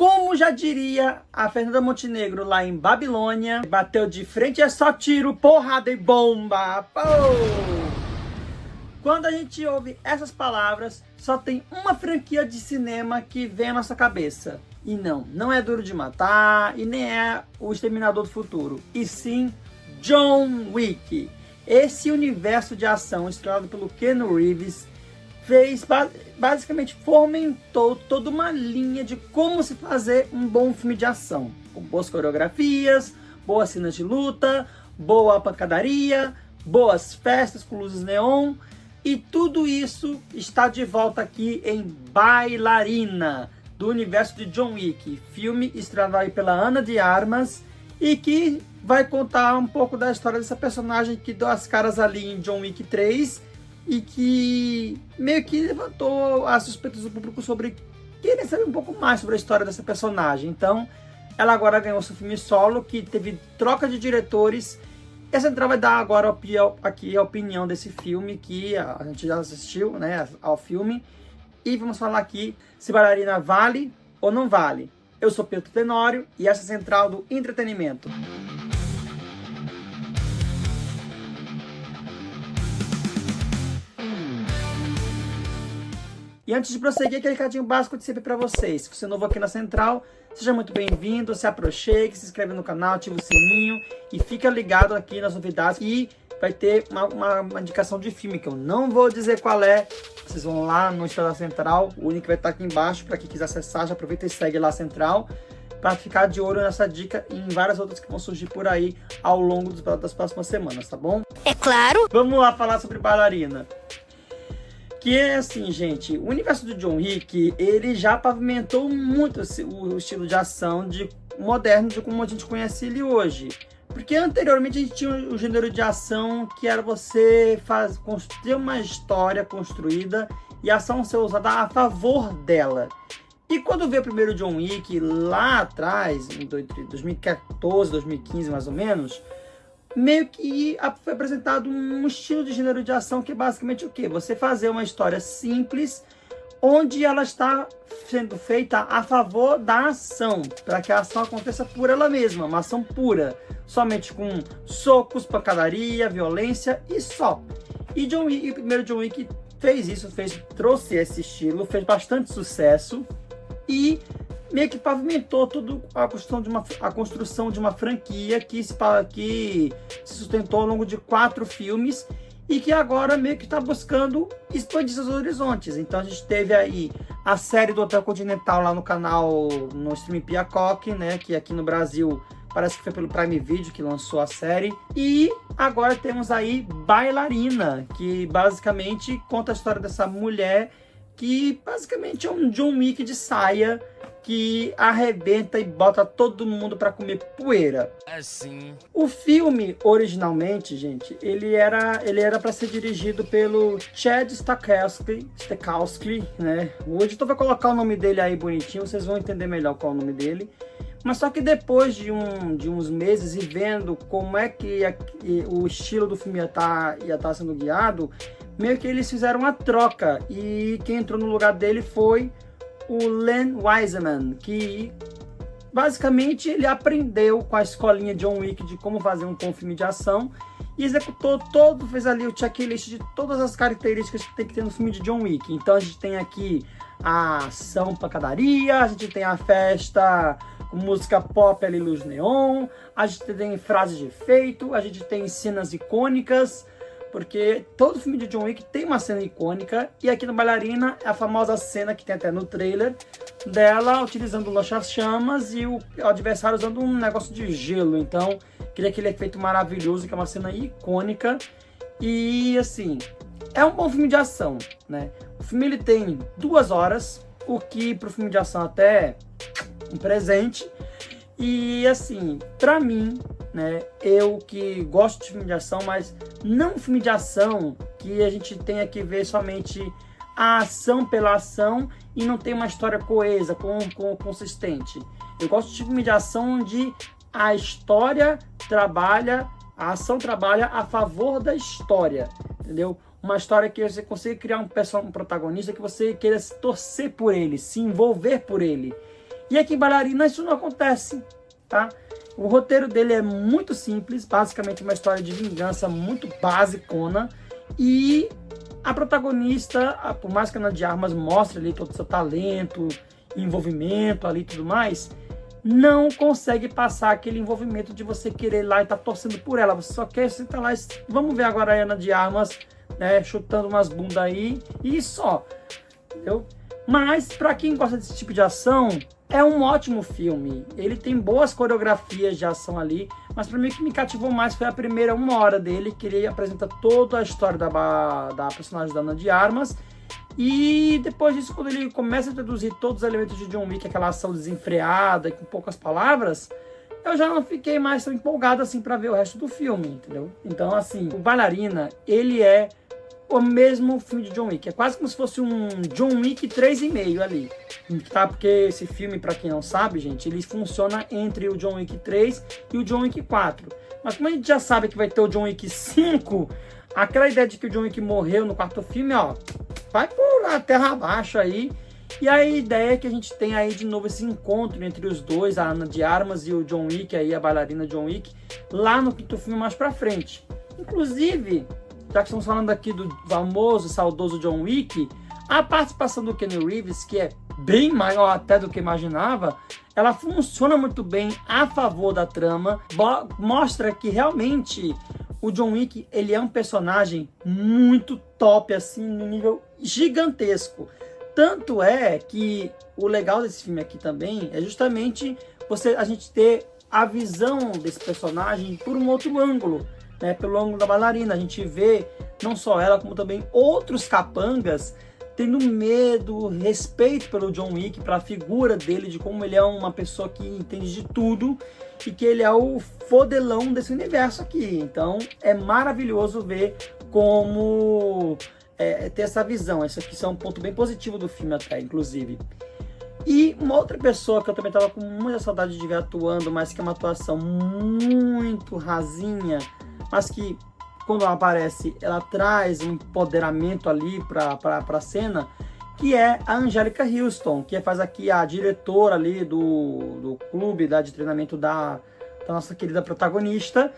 como já diria a Fernanda Montenegro lá em Babilônia, bateu de frente é só tiro, porrada e bomba. Pô! Quando a gente ouve essas palavras, só tem uma franquia de cinema que vem à nossa cabeça. E não é Duro de Matar e nem é O Exterminador do Futuro, e sim John Wick. Esse universo de ação estrelado pelo Keanu Reeves basicamente fomentou toda uma linha de como se fazer um bom filme de ação, com boas coreografias, boas cenas de luta, boa pancadaria, boas festas com luzes neon, e tudo isso está de volta aqui em Bailarina, do universo de John Wick, filme estrelado aí pela Ana de Armas, e que vai contar um pouco da história dessa personagem que deu as caras ali em John Wick 3 e que meio que levantou as suspeitas do público sobre querer saber um pouco mais sobre a história dessa personagem. Então, ela agora ganhou seu filme solo, que teve troca de diretores. E a Central vai dar agora aqui a opinião desse filme, que a gente já assistiu, né, ao filme. E vamos falar aqui se Bailarina vale ou não vale. Eu sou Pedro Tenório e essa é a Central do Entretenimento. E antes de prosseguir, aquele recadinho básico de sempre para vocês. Se você é novo aqui na Central, seja muito bem-vindo, se aproxime, se inscreve no canal, ativa o sininho e fica ligado aqui nas novidades. E vai ter uma indicação de filme que eu não vou dizer qual é. Vocês vão lá no Instagram da Central, o link vai estar aqui embaixo para quem quiser acessar. Já aproveita e segue lá a Central para ficar de olho nessa dica e em várias outras que vão surgir por aí ao longo das próximas semanas, tá bom? É claro! Vamos lá falar sobre Bailarina. Que é assim, gente, o universo do John Wick, ele já pavimentou muito o estilo de ação moderno de como a gente conhece ele hoje. Porque anteriormente a gente tinha o gênero de ação que era você construir uma história construída e a ação ser usada a favor dela. E quando veio o primeiro John Wick, lá atrás, em 2014, 2015 mais ou menos, meio que foi apresentado um estilo de gênero de ação que é basicamente o quê? Você fazer uma história simples, onde ela está sendo feita a favor da ação, para que a ação aconteça por ela mesma, uma ação pura, somente com socos, pancadaria, violência e só. E o primeiro John Wick fez isso, trouxe esse estilo, fez bastante sucesso e meio que pavimentou toda a construção de uma franquia que se sustentou ao longo de 4 filmes e que agora meio que está buscando expandir seus horizontes. Então a gente teve aí a série do Hotel Continental lá no canal, no streaming Piacock, né, que aqui no Brasil parece que foi pelo Prime Video que lançou a série. E agora temos aí Bailarina, que basicamente conta a história dessa mulher que basicamente é um John Wick de saia, que arrebenta e bota todo mundo para comer poeira. Assim. O filme, originalmente, gente, ele era para ser dirigido pelo Chad Stahelski, né? O editor vai colocar o nome dele aí bonitinho, vocês vão entender melhor qual é o nome dele. Mas só que depois de uns meses e vendo como é que o estilo do filme ia tá sendo guiado, meio que eles fizeram uma troca e quem entrou no lugar dele foi o Len Wiseman, que basicamente ele aprendeu com a escolinha John Wick de como fazer um bom filme de ação e executou fez ali o checklist de todas as características que tem que ter no filme de John Wick. Então a gente tem aqui a ação pancadaria, a gente tem a festa com música pop ali, luz neon, a gente tem frases de efeito, a gente tem cenas icônicas, porque todo filme de John Wick tem uma cena icônica, e aqui no Bailarina é a famosa cena que tem até no trailer, dela utilizando lança-chamas e o adversário usando um negócio de gelo. Então, cria aquele efeito maravilhoso, que é uma cena icônica. E, assim, é um bom filme de ação, né? O filme ele tem 2 horas, o que pro filme de ação até é um presente. E, assim, pra mim, né, eu que gosto de filme de ação, mas não um filme de ação que a gente tenha que ver somente a ação pela ação e não tem uma história coesa, consistente. Eu gosto de filme de ação onde a história trabalha, a ação trabalha a favor da história, entendeu? Uma história que você consiga criar um protagonista que você queira se torcer por ele, se envolver por ele. E aqui em Bailarina isso não acontece, tá? O roteiro dele é muito simples, basicamente uma história de vingança muito basicona. E a protagonista, por mais que a Ana de Armas mostre ali todo o seu talento, envolvimento ali e tudo mais, não consegue passar aquele envolvimento de você querer ir lá e estar torcendo por ela. Você só quer sentar lá e vamos ver agora a Ana de Armas, né, chutando umas bundas aí e só. Entendeu? Mas para quem gosta desse tipo de ação, é um ótimo filme. Ele tem boas coreografias de ação ali, mas para mim o que me cativou mais foi a primeira 1 hora dele, que ele apresenta toda a história da personagem da Ana de Armas. E depois disso, quando ele começa a introduzir todos os elementos de John Wick, aquela ação desenfreada, com poucas palavras, eu já não fiquei mais tão empolgado assim para ver o resto do filme, entendeu? Então, assim, o Bailarina, ele é o mesmo filme de John Wick. É quase como se fosse um John Wick 3,5 ali, tá? Porque esse filme, para quem não sabe, gente, ele funciona entre o John Wick 3 e o John Wick 4. Mas como a gente já sabe que vai ter o John Wick 5, aquela ideia de que o John Wick morreu no 4º filme, ó, vai por a terra abaixo aí. E a ideia é que a gente tem aí de novo esse encontro entre os dois, a Ana de Armas e o John Wick, aí a bailarina John Wick, lá no 5º filme mais pra frente. Inclusive, já que estamos falando aqui do famoso, saudoso John Wick, a participação do Keanu Reeves, que é bem maior até do que imaginava, ela funciona muito bem a favor da trama, mostra que realmente o John Wick, ele é um personagem muito top, assim, no nível gigantesco. Tanto é que o legal desse filme aqui também é justamente a gente ter a visão desse personagem por um outro ângulo, né? Pelo ângulo da bailarina. A gente vê não só ela, como também outros capangas tendo medo, respeito pelo John Wick, pela figura dele, de como ele é uma pessoa que entende de tudo e que ele é o fodelão desse universo aqui. Então é maravilhoso ver como ter essa visão. Esse aqui é um ponto bem positivo do filme até, inclusive. E uma outra pessoa que eu também estava com muita saudade de ver atuando, mas que é uma atuação muito rasinha, mas que quando ela aparece, ela traz um empoderamento ali para a cena, que é a Anjelica Huston, que faz aqui a diretora ali do clube de treinamento da nossa querida protagonista.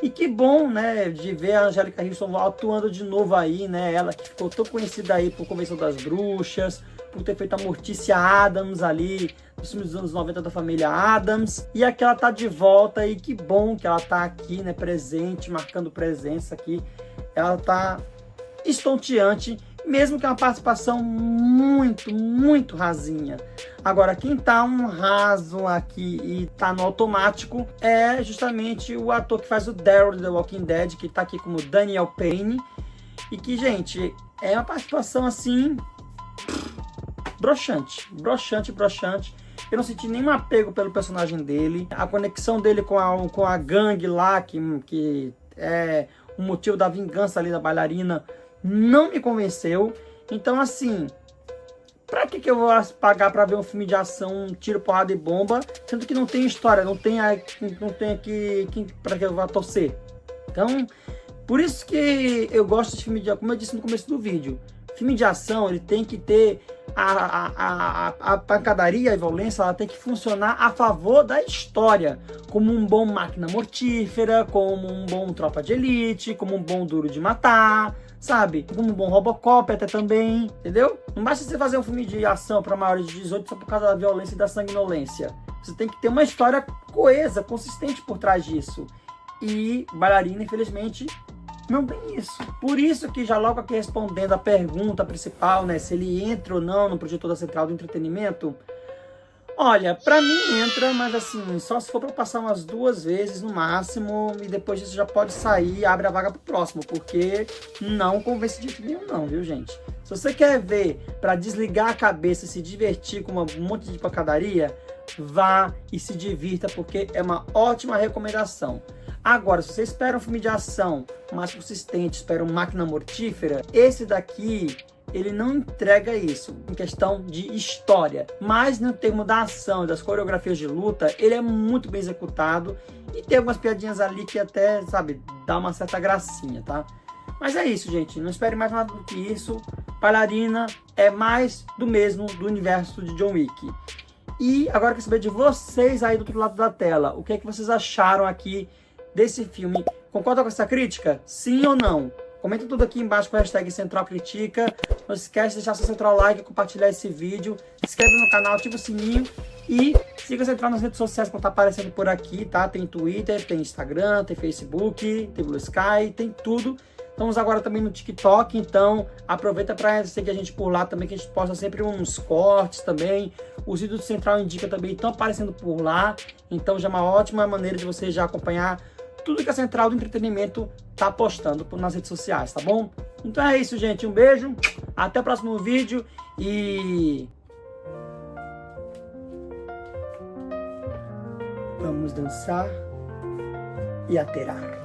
E que bom, né, de ver a Anjelica Huston atuando de novo aí, né, ela que ficou tão conhecida aí por Convenção das Bruxas, por ter feito a Mortícia Addams ali, nos filmes dos anos 90 da família Addams, e aqui ela tá de volta, e que bom que ela tá aqui, né, presente, marcando presença aqui, ela tá estonteante, mesmo que é uma participação muito, muito rasinha. Agora, quem tá um raso aqui e tá no automático é justamente o ator que faz o Daryl de The Walking Dead, que tá aqui como Daniel Payne, e que, gente, é uma participação assim broxante. Eu não senti nenhum apego pelo personagem dele. A conexão dele com a gangue lá, que é o motivo da vingança ali da bailarina, não me convenceu. Então, assim, pra que eu vou pagar pra ver um filme de ação, tiro, porrada e bomba, sendo que não tem história, não tem aqui pra que eu vá torcer? Então, por isso que eu gosto de filme de, como eu disse no começo do vídeo, filme de ação, ele tem que ter a pancadaria e a violência, ela tem que funcionar a favor da história, como um bom Máquina Mortífera, como um bom Tropa de Elite, como um bom Duro de Matar, sabe? Como um bom Robocop até também, entendeu? Não basta você fazer um filme de ação para maiores de 18 só por causa da violência e da sanguinolência. Você tem que ter uma história coesa, consistente por trás disso. E Bailarina, infelizmente, não tem isso. Por isso que já logo aqui respondendo a pergunta principal, né, se ele entra ou não no projetor da Central do Entretenimento, olha, pra mim entra, mas assim, só se for pra passar umas 2 vezes no máximo, e depois disso já pode sair e abre a vaga pro próximo, porque não convence de jeito nenhum não, viu, gente? Se você quer ver pra desligar a cabeça e se divertir com um monte de pancadaria, vá e se divirta, porque é uma ótima recomendação. Agora, se você espera um filme de ação mais consistente, espera uma Máquina Mortífera, esse daqui, ele não entrega isso em questão de história. Mas no termo da ação e das coreografias de luta, ele é muito bem executado e tem algumas piadinhas ali que até, sabe, dá uma certa gracinha, tá? Mas é isso, gente. Não espere mais nada do que isso. Bailarina é mais do mesmo do universo de John Wick. E agora eu quero saber de vocês aí do outro lado da tela. O que é que vocês acharam aqui desse filme? Concorda com essa crítica? Sim ou não? Comenta tudo aqui embaixo com a hashtag Central Critica. Não se esquece de deixar seu Central Like, compartilhar esse vídeo. Se inscreve no canal, ativa o sininho. E siga a Central nas redes sociais que vão estar aparecendo por aqui, tá? Tem Twitter, tem Instagram, tem Facebook, tem Blue Sky, tem tudo. Estamos agora também no TikTok, então aproveita para seguir a gente por lá também, que a gente posta sempre uns cortes também. Os vídeos do Central Indica também estão aparecendo por lá. Então já é uma ótima maneira de você já acompanhar tudo que a Central do Entretenimento tá postando nas redes sociais, tá bom? Então é isso, gente. Um beijo, até o próximo vídeo e... vamos dançar e aterar.